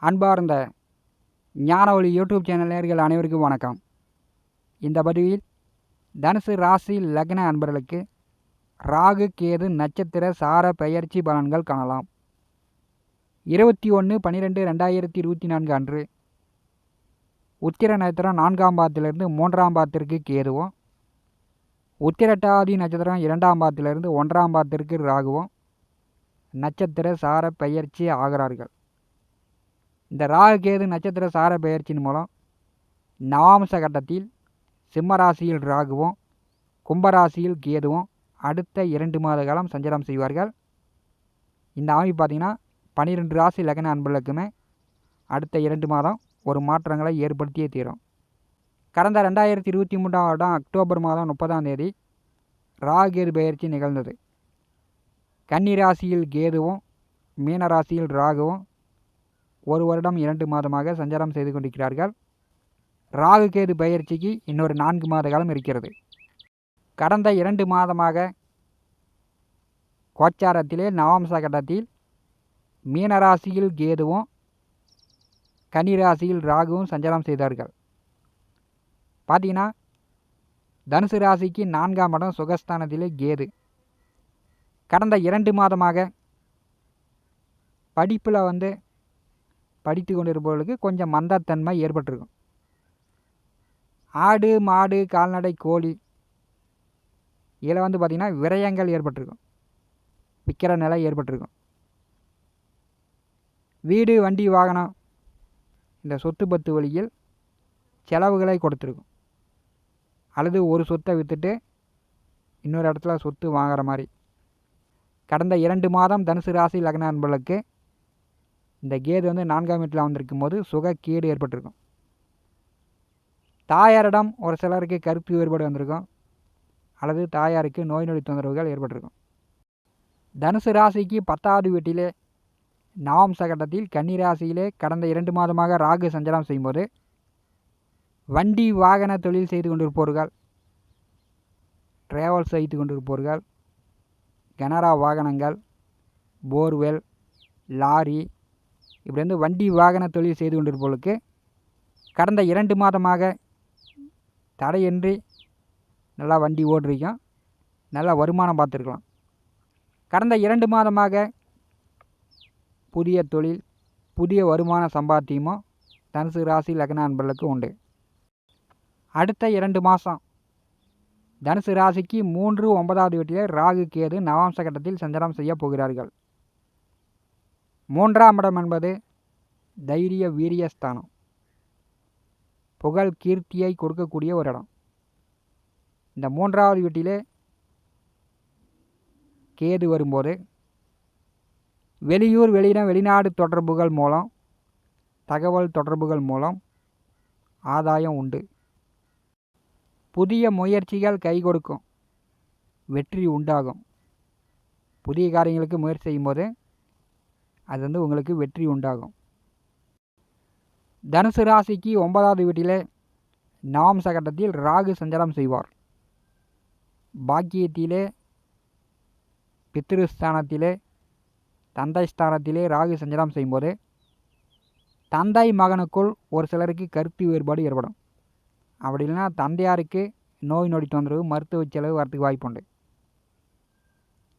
அன்பார்ந்த ஞானஒளி YouTube channel நேயர்கள் அனைவருக்கும் வணக்கம். இந்த பதிவில் தனுசு ராசி லக்ன அன்பர்களுக்கு ராகு கேது நட்சத்திர சார பெயர்ச்சி பலன்கள் காணலாம். 21/12/2024 அன்று உத்திர நட்சத்திரம் 4ஆம் பாதத்திலிருந்து 3ஆம் பாதத்திற்கு கேதுவும், உத்திரட்டாதி நட்சத்திரம் 2ஆம் பாதத்திலிருந்து 1ஆம் பாதத்திற்கு ராகுவும் நட்சத்திர சார பெயர்ச்சி ஆகிறார்கள். இந்த ராகு கேது நட்சத்திர சார பெயர்ச்சியின் மூலம் நவாம்ச கட்டத்தில் சிம்ம ராசியில் ராகுவும் கும்பராசியில் கேதுவும் அடுத்த 2 மாத காலம் சஞ்சாரம் செய்வார்கள். இந்த அமைப்பு பார்த்திங்கன்னா 12 ராசி லக்ன அன்பர்களுக்குமே அடுத்த 2 மாதம் ஒரு மாற்றங்களை ஏற்படுத்தியே தீரும். கடந்த 2023ஆம் வருடம் அக்டோபர் மாதம் 30ஆம் தேதி ராகு கேது பெயர்ச்சி நிகழ்ந்தது. கன்னி ராசியில் கேதுவும் மீன ராசியில் ராகுவும் 1 வருடம் 2 மாதமாக சஞ்சாரம் செய்து கொண்டிருக்கிறார்கள். ராகு கேது பெயர்ச்சிக்கு இன்னொரு 4 மாத காலம் இருக்கிறது. கடந்த 2 மாதமாக கோச்சாரத்திலே நவாம்ச கட்டத்தில் மீனராசியில் கேதுவும் கன்னிராசியில் ராகுவும் சஞ்சாரம் செய்தார்கள். பார்த்தீங்கன்னா தனுசு ராசிக்கு 4ஆம் இடம் சுகஸ்தானத்திலே கேது. கடந்த 2 மாதமாக படிப்பில் படித்து கொண்டிருப்பவர்களுக்கு கொஞ்சம் மந்தத்தன்மை ஏற்பட்டிருக்கும். ஆடு மாடு கால்நடை கோழி இதில் பார்த்திங்கன்னா விரயங்கள் ஏற்பட்டிருக்கும், விற்கிற நிலை ஏற்பட்டிருக்கும். வீடு வண்டி வாகனம் இந்த சொத்து பத்து வழியில் செலவுகளை கொடுத்துருக்கும், அல்லது ஒரு சொத்தை விற்றுட்டு இன்னொரு இடத்துல சொத்து வாங்குற மாதிரி. கடந்த 2 மாதம் தனுசு ராசி லக்ன அன்பர்களுக்கு இந்த கேது 4ஆம் வீட்டில் வந்திருக்கும் போது சுகக்கேடு ஏற்பட்டிருக்கும். தாயாரிடம் ஒரு சிலருக்கு கருத்து வேறுபாடு வந்திருக்கும், அல்லது தாயாருக்கு நோய் நொடி தொந்தரவுகள் ஏற்பட்டிருக்கும். தனுசு ராசிக்கு 10ஆவது வீட்டிலே நவாம்ச கட்டத்தில் கன்னி ராசியிலே கடந்த 2 மாதமாக ராகு சஞ்சாரம் செய்யும்போது வண்டி வாகன தொழில் செய்து கொண்டிருப்பவர்கள், டிராவல்ஸ் செய்து கொண்டிருப்பவர்கள், கனரா வாகனங்கள், போர்வெல், லாரி இப்படி வண்டி வாகன தொழில் செய்து கொண்டிருப்பவர்களுக்கு கடந்த 2 மாதமாக தடையின்றி நல்லா வண்டி ஓடுறீங்க, நல்லா வருமானம் பார்த்துருக்கலாம். கடந்த 2 மாதமாக புதிய தொழில், புதிய வருமான சம்பாத்தியமும் தனுசு ராசி லக்ன அன்பர்களுக்கு உண்டு. அடுத்த 2 மாதம் தனுசு ராசிக்கு 3, 9ஆவது வீட்டிலே ராகு கேது நவாம்ச கட்டத்தில் சஞ்சாரம் செய்ய போகிறார்கள். 3ஆம் இடம் என்பது தைரிய வீரியஸ்தானம், புகழ் கீர்த்தியை கொடுக்கக்கூடிய ஒரு இடம். இந்த 3ஆவது வீட்டிலே கேது வரும்போது வெளியூர் வெளிநாடு தொடர்புகள் மூலம், தகவல் தொடர்புகள் மூலம் ஆதாயம் உண்டு. புதிய முயற்சிகள் கை கொடுக்கும், வெற்றி உண்டாகும். புதிய காரியங்களுக்கு முயற்சி செய்யும்போது அது உங்களுக்கு வெற்றி உண்டாகும். தனுசு ராசிக்கு 9ஆவது வீட்டிலே நவாம்ச கட்டத்தில் ராகு சஞ்சாரம் செய்வார். பாக்கியத்திலே, பித்ருஸ்தானத்திலே, தந்தை ஸ்தானத்திலே ராகு சஞ்சாரம் செய்யும்போது தந்தை மகனுக்குள் ஒரு சிலருக்கு கருத்து வேறுபாடு ஏற்படும். அப்படி இல்லைன்னா தந்தையாருக்கு நோய் நொடி தொந்தரவு, மருத்துவ செலவு வரத்துக்கு வாய்ப்புண்டு.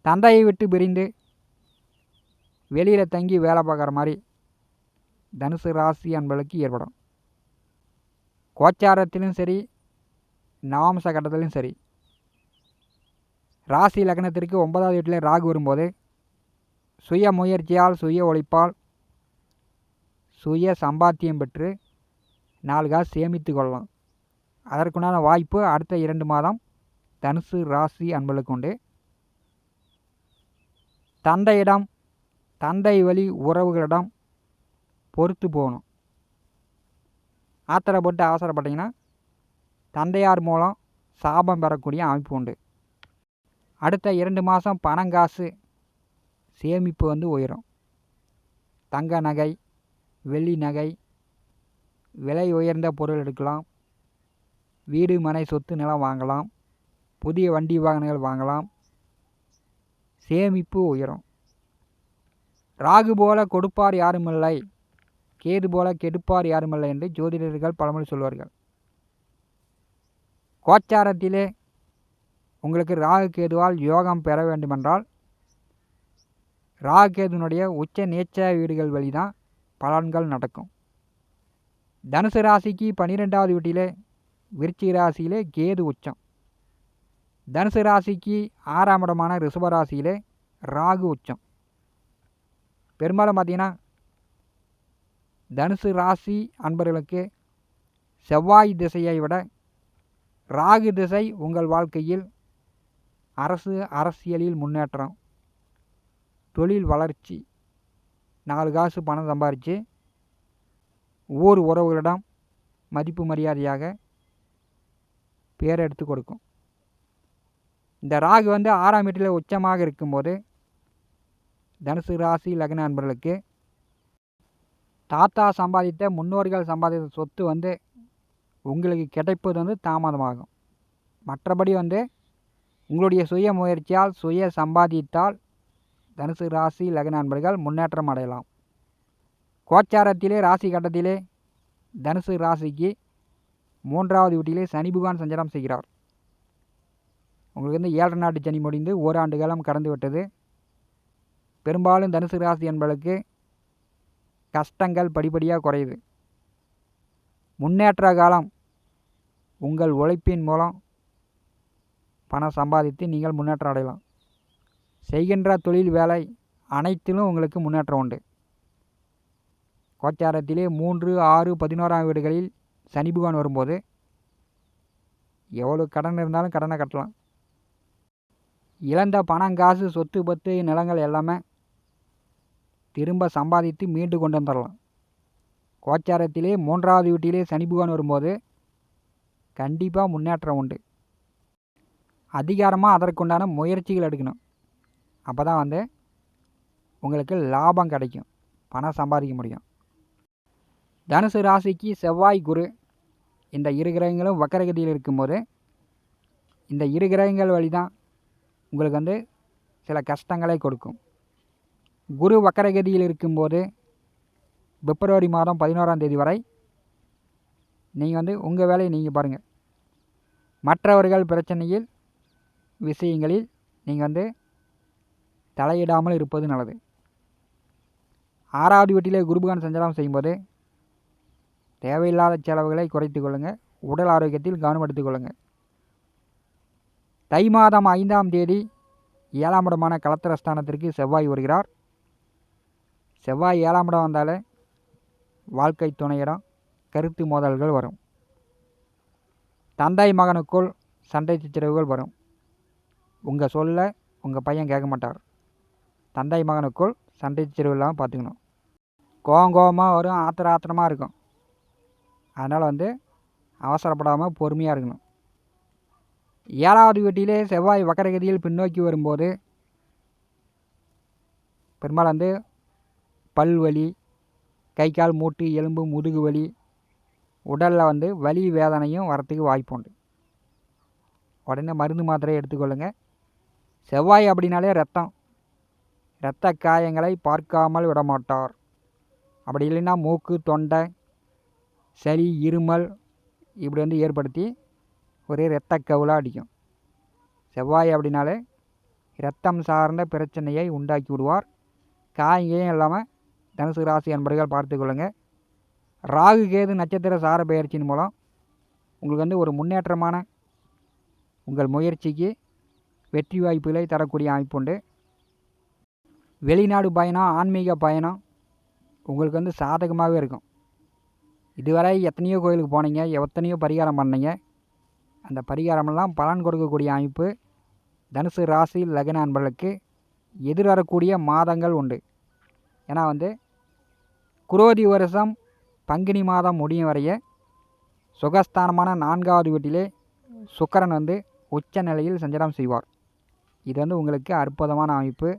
தந்தையை விட்டு பிரிந்து வெளியில் தங்கி வேலை பார்க்குற மாதிரி தனுசு ராசி அன்பர்களுக்கு ஏற்படும். கோச்சாரத்திலும் சரி, நவாம்ச கட்டத்திலும் சரி, ராசி லக்னத்திற்கு 9ஆவது வீட்டில் ராகு வரும்போது சுய முயற்சியால், சுய உழைப்பால், சுய சம்பாத்தியம் பெற்று 4 காசு சேமித்து கொள்ளலாம். அதற்குண்டான வாய்ப்பு அடுத்த 2 மாதம் தனுசு ராசி அன்பர்களுக்கு உண்டு. தந்தையிடம், தந்தை வழி உறவுகளிடம் பொறுத்து போகணும். ஆத்திரப்பட்டு அவசரப்பட்டீங்கன்னா தந்தையார் மூலம் சாபம் பெறக்கூடிய அமைப்பு உண்டு. அடுத்த 2 மாதம் பணங்காசு சேமிப்பு உயரும். தங்க நகை, வெள்ளி நகை, விலை உயர்ந்த பொருள் எடுக்கலாம். வீடு மனை சொத்து நிலம் வாங்கலாம். புதிய வண்டி வாகனங்கள் வாங்கலாம். சேமிப்பு உயரும். ராகு போல கொடுப்பார் யாருமில்லை, கேது போல கெடுப்பார் யாருமில்லை என்று ஜோதிடர்கள் பழமொழி சொல்வார்கள். கோச்சாரத்திலே உங்களுக்கு ராகு கேதுவால் யோகம் பெற வேண்டுமென்றால் ராகு கேதுனுடைய உச்ச நீச்ச வீடுகள் வழிதான் பலன்கள் நடக்கும். தனுசு ராசிக்கு 12வது வீட்டிலே விருச்சிக ராசியிலே கேது உச்சம். தனுசு ராசிக்கு 6ஆம் இடமான ரிஷப ராசியிலே ராகு உச்சம். பெரும்பாலும் பார்த்தீங்கன்னா தனுசு ராசி அன்பர்களுக்கு செவ்வாய் திசையை விட ராகு திசை உங்கள் வாழ்க்கையில் அரசியலில் முன்னேற்றம், தொழில் வளர்ச்சி, 4 காசு பணம் சம்பாரித்து ஊர் உறவுகளிடம் மதிப்பு மரியாதையாக பேர் எடுத்து கொடுக்கும். இந்த ராகு 6ஆம் வீட்டில் உச்சமாக இருக்கும்போது தனுசு ராசி லக்ன அன்பர்களுக்கு தாத்தா சம்பாதித்த முன்னோர்கள் சம்பாதித்த சொத்து உங்களுக்கு கிடைப்பது தாமதமாகும். மற்றபடி உங்களுடைய சுய முயற்சியால் சுய சம்பாதித்தால் தனுசு ராசி லக்ன அன்பர்கள் முன்னேற்றம் அடையலாம். கோச்சாரத்திலே ராசி கட்டத்திலே தனுசு ராசிக்கு 3வது வீட்டிலே சனி பகவான் சஞ்சாரம் செய்கிறார். உங்களுக்கு 7 நாட்டு சனி முடிந்து ஓராண்டு காலம் கடந்து விட்டது. பெரும்பாலும் தனுசு ராசி என்பவர்களுக்கு கஷ்டங்கள் படிப்படியாக குறையுது. முன்னேற்ற காலம். உங்கள் உழைப்பின் மூலம் பணம் சம்பாதித்து நீங்கள் முன்னேற்றம் அடையலாம். செய்கின்ற தொழில் வேலை அனைத்திலும் உங்களுக்கு முன்னேற்றம் உண்டு. கோச்சாரத்திலே 3, 6, 11ஆம் வீடுகளில் சனி பகவான் வரும்போது எவ்வளோ கடன் இருந்தாலும் கடனை கட்டலாம். இழந்த பணம், காசு, சொத்து பத்து, நிலங்கள் எல்லாமே திரும்ப சம்பாதித்து மீண்டு கொண்டு வந்துடலாம். கோச்சாரத்திலே 3வது வீட்டிலே சனி பகவான் வரும்போது கண்டிப்பாக முன்னேற்றம் உண்டு. அதிகாரமாக அதற்குண்டான முயற்சிகள் எடுக்கணும். அப்போ தான் உங்களுக்கு லாபம் கிடைக்கும், பணம் சம்பாதிக்க முடியும். தனுசு ராசிக்கு செவ்வாய், குரு இந்த 2 கிரகங்களும் வக்கரகதியில் இருக்கும்போது இந்த 2 கிரகங்கள் வழி தான் உங்களுக்கு சில கஷ்டங்களை கொடுக்கும். குரு வக்கரகதியில் இருக்கும்போது பிப்ரவரி மாதம் 11ஆம் தேதி வரை நீங்கள் உங்கள் வேலையை நீங்கள் பாருங்கள். மற்றவர்கள் பிரச்சனையில் விஷயங்களில் நீங்கள் தலையிடாமல் இருப்பது நல்லது. 6வது வீட்டிலே குருபகவான் சஞ்சாரம் செய்யும்போது தேவையில்லாத செலவுகளை குறைத்து கொள்ளுங்கள். உடல் ஆரோக்கியத்தில் கவனம் எடுத்துக் கொள்ளுங்கள். தை மாதம் 5ஆம் தேதி 7ஆம் இடமான கலத்திரஸ்தானத்திற்கு செவ்வாய் வருகிறார். செவ்வாய் 7ஆம் இடம் வந்தாலே வாழ்க்கை துணையிடம் கருத்து மோதல்கள் வரும். தந்தை மகனுக்குள் சண்டை சச்சரவுகள் வரும். உங்கள் சொல்ல உங்கள் பையன் கேட்க மாட்டார். தந்தை மகனுக்குள் சண்டை சச்சரவு இல்லாமல் பார்த்துக்கணும். கோவமாக வரும், ஆத்திரமாக இருக்கும். அதனால் அவசரப்படாமல் பொறுமையாக இருக்கணும். 7வது வீட்டிலே செவ்வாய் வக்கரகதியில் பின்னோக்கி வரும்போது பெரும்பாலும் பல்வலி, கை கால் மூட்டு எலும்பு முதுகு வலி, உடலில் வலி வேதனையும் வரத்துக்கு வாய்ப்பு உண்டு. உடனே மருந்து மாத்திரை எடுத்துக்கொள்ளுங்கள். செவ்வாய் அப்படின்னாலே இரத்த காயங்களை பார்க்காமல் விடமாட்டார். அப்படி இல்லைன்னா மூக்கு, தொண்டை, சளி, இருமல் இப்படி ஏற்படுத்தி ஒரே இரத்த கவுலாக அடிக்கும். செவ்வாய் அப்படின்னாலே இரத்தம் சார்ந்த பிரச்சனையை உண்டாக்கி விடுவார். காயம் இல்லாமல் தனுசு ராசி அன்பர்கள் பார்த்து கொள்ளுங்கள். ராகு கேது நட்சத்திர சார பயிற்சியின் மூலம் உங்களுக்கு ஒரு முன்னேற்றமான உங்கள் முயற்சிக்கு வெற்றி வாய்ப்புகளை தரக்கூடிய அமைப்புண்டு. வெளிநாடு பயணம், ஆன்மீக பயணம் உங்களுக்கு சாதகமாகவே இருக்கும். இதுவரை எத்தனையோ கோயிலுக்கு போனீங்க, எத்தனையோ பரிகாரம் பண்ணீங்க. அந்த பரிகாரமெல்லாம் பலன் கொடுக்கக்கூடிய அமைப்பு தனுசு ராசி லக்ன அன்பர்களுக்கு எதிர்வரக்கூடிய மாதங்கள் உண்டு. ஏன்னா குரோதி வருஷம் பங்குனி மாதம் முடியும் வரைய சுகஸ்தானமான 4வது வீட்டிலே சுக்கிரன் உச்ச நிலையில் சஞ்சாரம் செய்வார். இது உங்களுக்கு அற்புதமான அமைப்பு.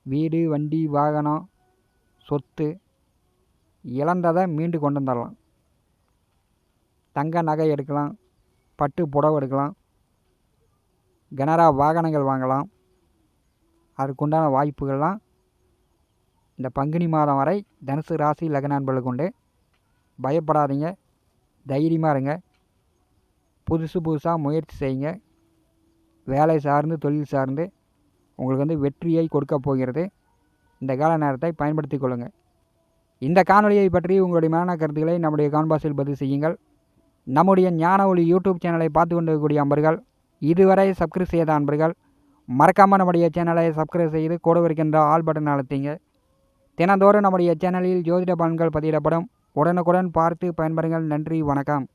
வீடு, வண்டி, வாகனம், சொத்து இழந்ததை மீண்டு கொண்டு வந்துடலாம். தங்க நகை எடுக்கலாம், பட்டு புடவை எடுக்கலாம், கனரா வாகனங்கள் வாங்கலாம். அதுக்குண்டான வாய்ப்புகள்லாம் இந்த பங்குனி மாதம் வரை தனுசு ராசி லக்ன அன்பர்களுக்கு உண்டு. பயப்படாதீங்க, தைரியமாக இருங்க. புதுசாக முயற்சி செய்யுங்க. வேலை சார்ந்து தொழில் சார்ந்து உங்களுக்கு வெற்றியை கொடுக்க போகிறது. இந்த கால நேரத்தை பயன்படுத்தி கொள்ளுங்கள். இந்த காணொலியை பற்றி உங்களுடைய மேலான கருத்துக்களை நம்முடைய கான்பாஸில் பதிவு செய்யுங்கள். நம்முடைய ஞான ஒளி யூடியூப் சேனலை பார்த்து கொண்டிருக்கக்கூடிய அன்பர்கள், இதுவரை சப்ஸ்கிரைப் செய்த அன்பர்கள் மறக்காமல் நம்முடைய சேனலை சப்ஸ்கிரைப் செய்து கூட இருக்கின்ற ஆல் பட்டன் அழுத்திங்க. தினந்தோறும் நம்முடைய சேனலில் ஜோதிட பலன்கள் பதிவிடப்படும். உடனுக்குடன் பார்த்து பயன்பெறுங்கள். நன்றி, வணக்கம்.